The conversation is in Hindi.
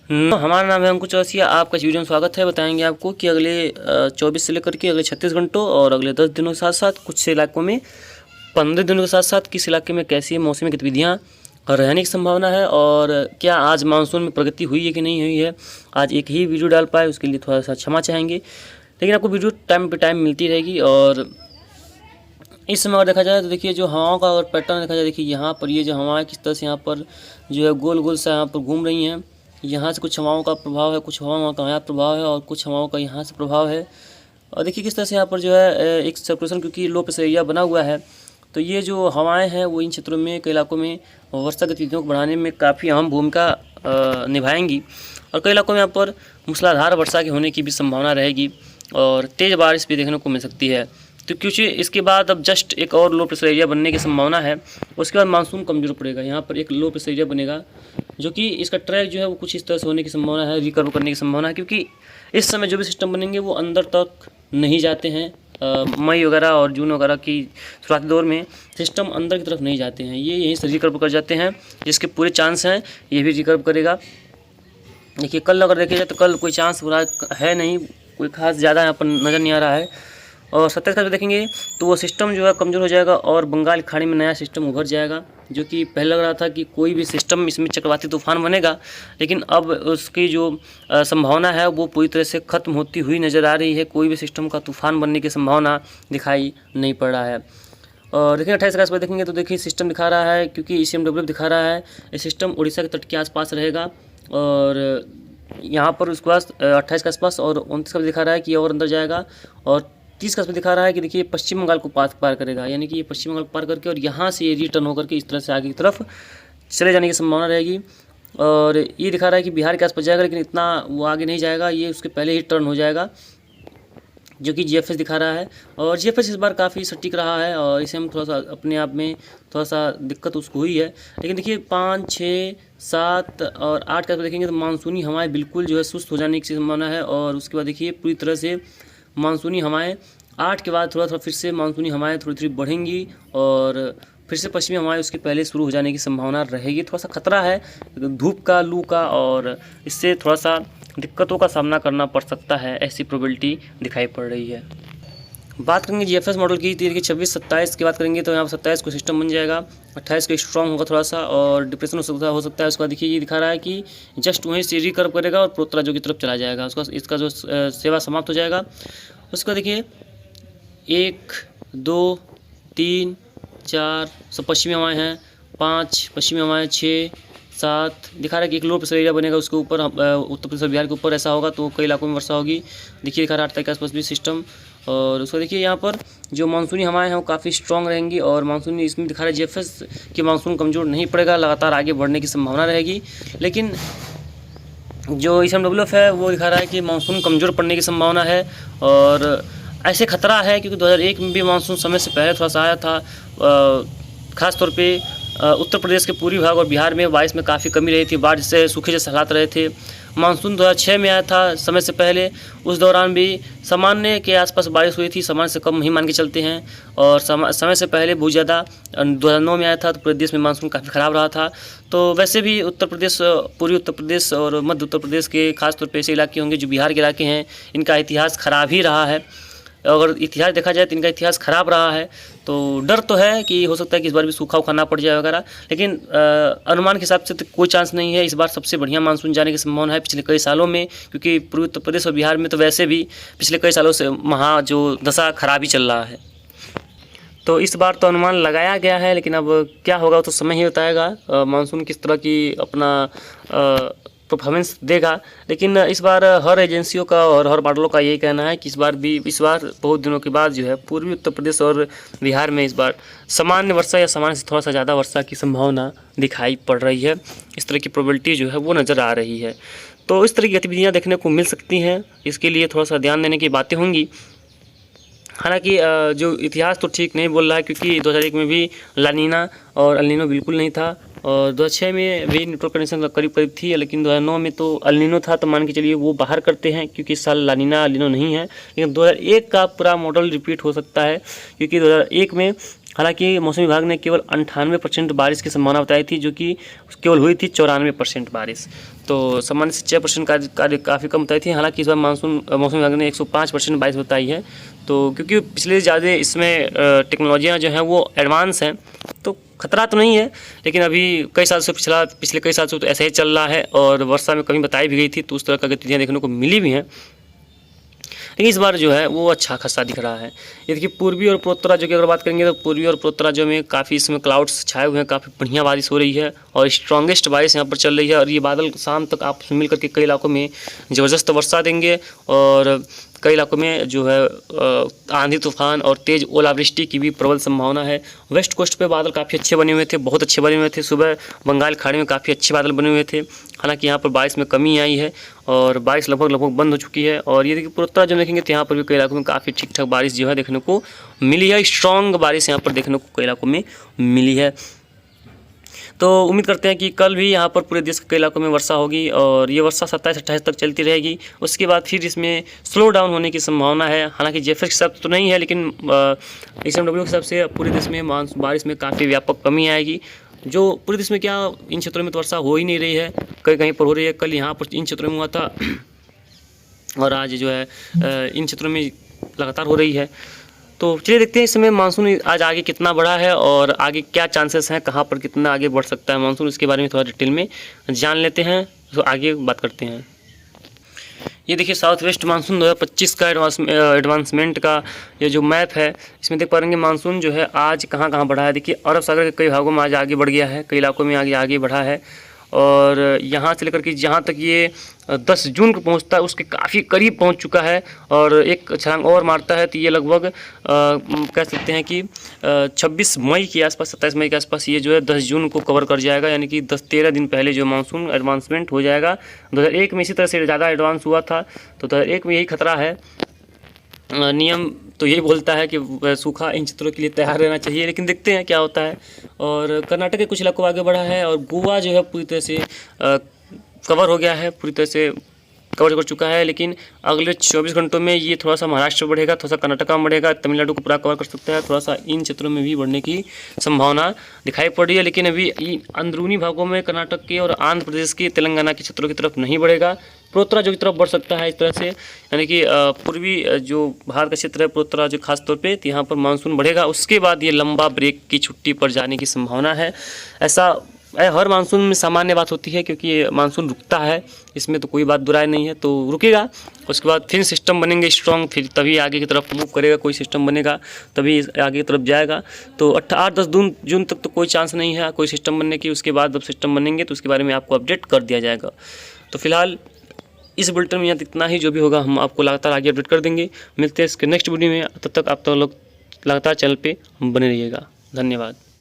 हमारा नाम है अंकुर चौरसिया। आपका इस वीडियो में स्वागत है। बताएंगे आपको कि अगले 24 से लेकर के अगले 36 घंटों और अगले 10 दिनों के साथ साथ कुछ इलाकों में 15 दिनों के साथ साथ किस इलाके में कैसी मौसमी गतिविधियाँ रहने की संभावना है और क्या आज मानसून में प्रगति हुई है कि नहीं हुई है। आज एक ही वीडियो डाल पाए, उसके लिए थोड़ा सा क्षमा चाहेंगे, लेकिन आपको वीडियो टाइम पे टाइम मिलती रहेगी। और इस समय अगर देखा जाए तो देखिए जो हवाओं का अगर पैटर्न देखा जाए, देखिए यहाँ पर ये जो हवाएं किस तरह से यहाँ पर जो है गोल गोल सा यहाँ पर घूम रही हैं। यहाँ से कुछ हवाओं का प्रभाव है, कुछ हवाओं का यहाँ प्रभाव है और कुछ हवाओं का यहाँ से प्रभाव है। और देखिए किस तरह से यहाँ पर जो है एक सर्कुलेशन, क्योंकि लो प्रेशर एरिया बना हुआ है, तो ये जो हवाएं हैं वो इन क्षेत्रों में कई इलाकों में वर्षा गतिविधियों को बढ़ाने में काफ़ी अहम भूमिका निभाएंगी। और कई इलाकों में यहाँ पर मूसलाधार वर्षा के होने की भी संभावना रहेगी और तेज़ बारिश भी देखने को मिल सकती है। तो क्योंकि इसके बाद अब जस्ट एक और लो प्रेशर एरिया बनने की संभावना है, उसके बाद मानसून कमज़ोर पड़ेगा। यहाँ पर एक लो प्रेशर एरिया बनेगा जो कि इसका ट्रैक जो है वो कुछ इस तरह से होने की संभावना है, रिकर्व करने की संभावना है, क्योंकि इस समय जो भी सिस्टम बनेंगे वो अंदर तक नहीं जाते हैं। मई वगैरह और जून वगैरह की शुरुआती दौर में सिस्टम अंदर की तरफ नहीं जाते हैं, ये यहीं से रिकर्व कर जाते हैं, जिसके पूरे चांस हैं ये भी रिकर्व करेगा। देखिए कल अगर देखा जाए तो कल कोई चांस बुरा है नहीं, कोई खास ज़्यादा यहाँ पर नज़र नहीं आ रहा है। और 27 का देखेंगे तो वो सिस्टम जो है कमज़ोर हो जाएगा और बंगाल खाड़ी में नया सिस्टम उभर जाएगा, जो कि पहले लग रहा था कि कोई भी सिस्टम इसमें चक्रवाती तूफान बनेगा, लेकिन अब उसकी जो संभावना है वो पूरी तरह से ख़त्म होती हुई नज़र आ रही है। कोई भी सिस्टम का तूफान बनने की संभावना दिखाई नहीं पड़ रहा है। और देखिए 28 अगस्त पर देखेंगे तो देखिए सिस्टम दिखा रहा है, क्योंकि ECMW दिखा रहा है, ये सिस्टम उड़ीसा के तट के आसपास रहेगा और यहाँ पर उसके बाद 28 के आसपास, और 29 का भी दिखा रहा है कि और अंदर जाएगा, और 30 का दिखा रहा है कि देखिए पश्चिम बंगाल को पार करेगा, यानी कि ये पश्चिम बंगाल को पार करके और यहाँ से ये रिटर्न होकर के इस तरह से आगे की तरफ चले जाने की संभावना रहेगी। और ये दिखा रहा है कि बिहार के आसपास जाएगा, लेकिन इतना वो आगे नहीं जाएगा, ये उसके पहले ही टर्न हो जाएगा, जो कि GFS दिखा रहा है। और GFS इस बार काफ़ी सटीक रहा है और इसे हम थोड़ा सा अपने आप में थोड़ा सा दिक्कत उसको हुई है। लेकिन देखिए 5, 6, 7 और 8 का देखेंगे तो मानसूनी हवाएं बिल्कुल जो है सुस्त हो जाने की संभावना है। और उसके बाद देखिए पूरी तरह से मानसूनी हवाएं 8 के बाद थोड़ा फिर से मानसूनी हवाएं थोड़ी बढ़ेंगी और फिर से पश्चिमी हवाएं उसके पहले शुरू हो जाने की संभावना रहेगी। थोड़ा सा खतरा है धूप का, लू का, और इससे थोड़ा सा दिक्कतों का सामना करना पड़ सकता है, ऐसी प्रोबेबिलिटी दिखाई पड़ रही है। बात करेंगे GFS मॉडल की, देखिए 26-27 की बात करेंगे तो यहाँ पर 27 को सिस्टम बन जाएगा, 28 को स्ट्रॉन्ग होगा थोड़ा सा और डिप्रेशन हो सकता है। उसके बाद देखिए ये दिखा रहा है कि जस्ट वहीं से रिकर्व करेगा और प्रोत्तराज्यों की तरफ चला जाएगा, उसका इसका जो सेवा समाप्त हो जाएगा। उसका देखिए 1, 2, 3, 4 सब पश्चिमी हवाएँ हैं, 5 पश्चिमी हवाएँ, 6, 7 दिखा रहा है कि एक लो प्रेशर एरिया बनेगा, उसके ऊपर उत्तर प्रदेश और बिहार के ऊपर ऐसा होगा तो कई इलाकों में वर्षा होगी। देखिए दिखा रहा है 8 के आसपास भी सिस्टम। और उसको देखिए यहाँ पर जो मानसूनी हवाएं हैं वो काफ़ी स्ट्रॉन्ग रहेंगी और मानसूनी इसमें दिखा रहा है GFS कि मानसून कमज़ोर नहीं पड़ेगा, लगातार आगे बढ़ने की संभावना रहेगी। लेकिन जो ECMWF है वो दिखा रहा है कि मानसून कमज़ोर पड़ने की संभावना है और ऐसे खतरा है, क्योंकि 2001 में भी मानसून समय से पहले थोड़ा सा आया था। ख़ास तौर पे उत्तर प्रदेश के पूर्वी भाग और बिहार में बारिश में काफ़ी कमी रही थी, बाढ़ से सूखे जैसे हालात रहे थे। मानसून 2006 में आया था समय से पहले, उस दौरान भी सामान्य के आसपास बारिश हुई थी, सामान्य से कम ही मान के चलते हैं। और समय से पहले बहुत ज़्यादा 2009 में आया था तो पूरे देश में मानसून काफ़ी ख़राब रहा था। तो वैसे भी उत्तर प्रदेश, पूर्वी उत्तर प्रदेश और मध्य उत्तर प्रदेश के खासतौर पर ऐसे इलाके होंगे जो बिहार के इलाके हैं, इनका इतिहास ख़राब ही रहा है। अगर इतिहास देखा जाए तो इनका इतिहास ख़राब रहा है, तो डर तो है कि हो सकता है कि इस बार भी सूखा उखा ना पड़ जाए वगैरह, लेकिन अनुमान के हिसाब से तो कोई चांस नहीं है। इस बार सबसे बढ़िया मानसून जाने की संभावना है पिछले कई सालों में, क्योंकि पूर्वी उत्तर प्रदेश और बिहार में तो वैसे भी पिछले कई सालों से वहाँ जो दशा खराब ही चल रहा है। तो इस बार तो अनुमान लगाया गया है, लेकिन अब क्या होगा तो समय ही बताएगा मानसून किस तरह की अपना परफॉर्मेंस देगा। लेकिन इस बार हर एजेंसियों का और हर मॉडलों का यही कहना है कि इस बार बहुत दिनों के बाद जो है पूर्वी उत्तर प्रदेश और बिहार में इस बार सामान्य वर्षा या सामान्य से थोड़ा सा ज़्यादा वर्षा की संभावना दिखाई पड़ रही है। इस तरह की प्रोबेबिलिटी जो है वो नज़र आ रही है। तो इस तरह की गतिविधियाँ देखने को मिल सकती हैं, इसके लिए थोड़ा सा ध्यान देने की बातें होंगी। हालांकि जो इतिहास तो ठीक नहीं बोल रहा है, क्योंकि 2001 में भी लानीना और अल्नीनो बिल्कुल नहीं था, और 2006 में भी न्यूट्रल कंडीशन करीब थी, लेकिन 2009 में तो अल्नीनो था, तो मान के चलिए वो बाहर करते हैं क्योंकि इस साल लानीना अल्नीनो नहीं है। लेकिन 2001 का पूरा मॉडल रिपीट हो सकता है, क्योंकि 2001 में हालांकि मौसम विभाग ने केवल 98% बारिश की संभावना बताई थी, जो कि केवल हुई थी 94% बारिश। तो सामान्य से 6% कार्य काफ़ी कम बताई थी। हालांकि इस बार मौसम विभाग ने 105% बारिश बताई है। तो क्योंकि पिछले ज़्यादा इसमें टेक्नोलॉजियाँ जो हैं वो एडवांस हैं, तो खतरा तो नहीं है। लेकिन अभी कई साल से पिछले कई साल से तो ऐसा ही चल रहा है, और वर्षा में कमी बताई भी गई थी, तो उस तरह का गतिविधियाँ देखने को मिली भी हैं। लेकिन इस बार जो है वो अच्छा खासा दिख रहा है। ये देखिए पूर्वी और पूर्वोत्तर राज्यों की अगर बात करेंगे तो पूर्वी और पूर्वोत्तर राज्यों में काफ़ी इसमें क्लाउड्स छाए हुए हैं, काफ़ी बढ़िया बारिश हो रही है और स्ट्रॉन्गेस्ट बारिश यहाँ पर चल रही है। और ये बादल शाम तक आपस में मिल करके कई इलाकों में ज़बरदस्त वर्षा देंगे, और कई इलाकों में जो है आंधी तूफान और तेज़ ओलावृष्टि की भी प्रबल संभावना है। वेस्ट कोस्ट पे बादल काफ़ी अच्छे बने हुए थे, बहुत अच्छे बने हुए थे। सुबह बंगाल खाड़ी में काफ़ी अच्छे बादल बने हुए थे। हालांकि यहाँ पर बारिश में कमी आई है और बारिश लगभग बंद हो चुकी है। और ये देखिए पूर्वोत्तर जो देखेंगे तो यहाँ पर भी कई इलाकों में काफ़ी ठीक ठाक बारिश जो है देखने को मिली है। स्ट्रॉन्ग बारिश यहाँ पर देखने को कई इलाकों में मिली है। तो उम्मीद करते हैं कि कल भी यहाँ पर पूरे देश के कई इलाकों में वर्षा होगी, और ये वर्षा 27-28 तक चलती रहेगी। उसके बाद फिर इसमें स्लो डाउन होने की संभावना है। हालांकि जेफएस के हिसाब से तो नहीं है, लेकिन SMW के हिसाब से पूरे देश में बारिश में काफ़ी व्यापक कमी आएगी। जो पूरे देश में क्या इन क्षेत्रों में तो वर्षा हो ही नहीं रही है, कहीं कहीं पर हो रही है। कल यहाँ पर इन क्षेत्रों में हुआ था और आज जो है इन क्षेत्रों में लगातार हो रही है। तो चलिए देखते हैं इस समय मानसून आज आगे कितना बढ़ा है और आगे क्या चांसेस हैं, कहाँ पर कितना आगे बढ़ सकता है मानसून, इसके बारे में थोड़ा डिटेल में जान लेते हैं। तो आगे बात करते हैं। ये देखिए साउथ वेस्ट मानसून 2025 का एडवांसमेंट का ये जो मैप है, इसमें देख पाएंगे मानसून जो है आज कहाँ कहाँ बढ़ा है। देखिए अरब सागर के कई भागों में आज आगे बढ़ गया है, कई इलाकों में आगे बढ़ा है। और यहाँ से लेकर के जहाँ तक ये 10 जून को पहुँचता है उसके काफ़ी करीब पहुँच चुका है। और एक छलांग और मारता है तो ये लगभग कह सकते हैं कि 26 मई के आसपास, 27 मई के आसपास ये जो है 10 जून को कवर कर जाएगा। यानी कि 10-13 दिन पहले जो मानसून एडवांसमेंट हो जाएगा। 2001 में इसी तरह से ज़्यादा एडवांस हुआ था, तो 2001 में यही खतरा है। नियम तो यही बोलता है कि सूखा इन क्षेत्रों के लिए तैयार रहना चाहिए, लेकिन देखते हैं क्या होता है। और कर्नाटक के कुछ इलाकों आगे बढ़ा है, और गोवा जो है पूरी तरह से कवर हो गया है, पूरी तरह से कवर कर चुका है। लेकिन अगले 24 घंटों में ये थोड़ा सा महाराष्ट्र बढ़ेगा, थोड़ा सा कर्नाटक में बढ़ेगा, तमिलनाडु को पूरा कवर कर सकता है। थोड़ा सा इन क्षेत्रों में भी बढ़ने की संभावना दिखाई पड़ रही है। लेकिन अभी अंदरूनी भागों में कर्नाटक के और आंध्र प्रदेश के, तेलंगाना के क्षेत्रों की तरफ नहीं बढ़ेगा। पूर्वोत्तर की तरफ बढ़ सकता है इस तरह से, यानी कि पूर्वी जो भारत का क्षेत्र है पूर्वोत्तर जो खास तौर पे, तो यहाँ पर मानसून बढ़ेगा। उसके बाद ये लंबा ब्रेक की छुट्टी पर जाने की संभावना है। ऐसा हर मानसून में सामान्य बात होती है, क्योंकि ये मानसून रुकता है, इसमें तो कोई बात बुराई नहीं है। तो रुकेगा, उसके बाद फिर सिस्टम बनेंगे स्ट्रॉन्ग, फिर तभी आगे की तरफ मूव करेगा। कोई सिस्टम बनेगा तभी आगे की तरफ जाएगा। तो 8-10 जून तक तो कोई चांस नहीं है कोई सिस्टम बनने की। उसके बाद जब सिस्टम बनेंगे तो उसके बारे में आपको अपडेट कर दिया जाएगा। तो फिलहाल इस बुलेटिन में यहाँ इतना ही, जो भी होगा हम आपको लगातार आगे अपडेट कर देंगे। मिलते हैं इसके नेक्स्ट वीडियो में, तब तक आप तो लोग लगातार चैनल पे बने रहिएगा। धन्यवाद।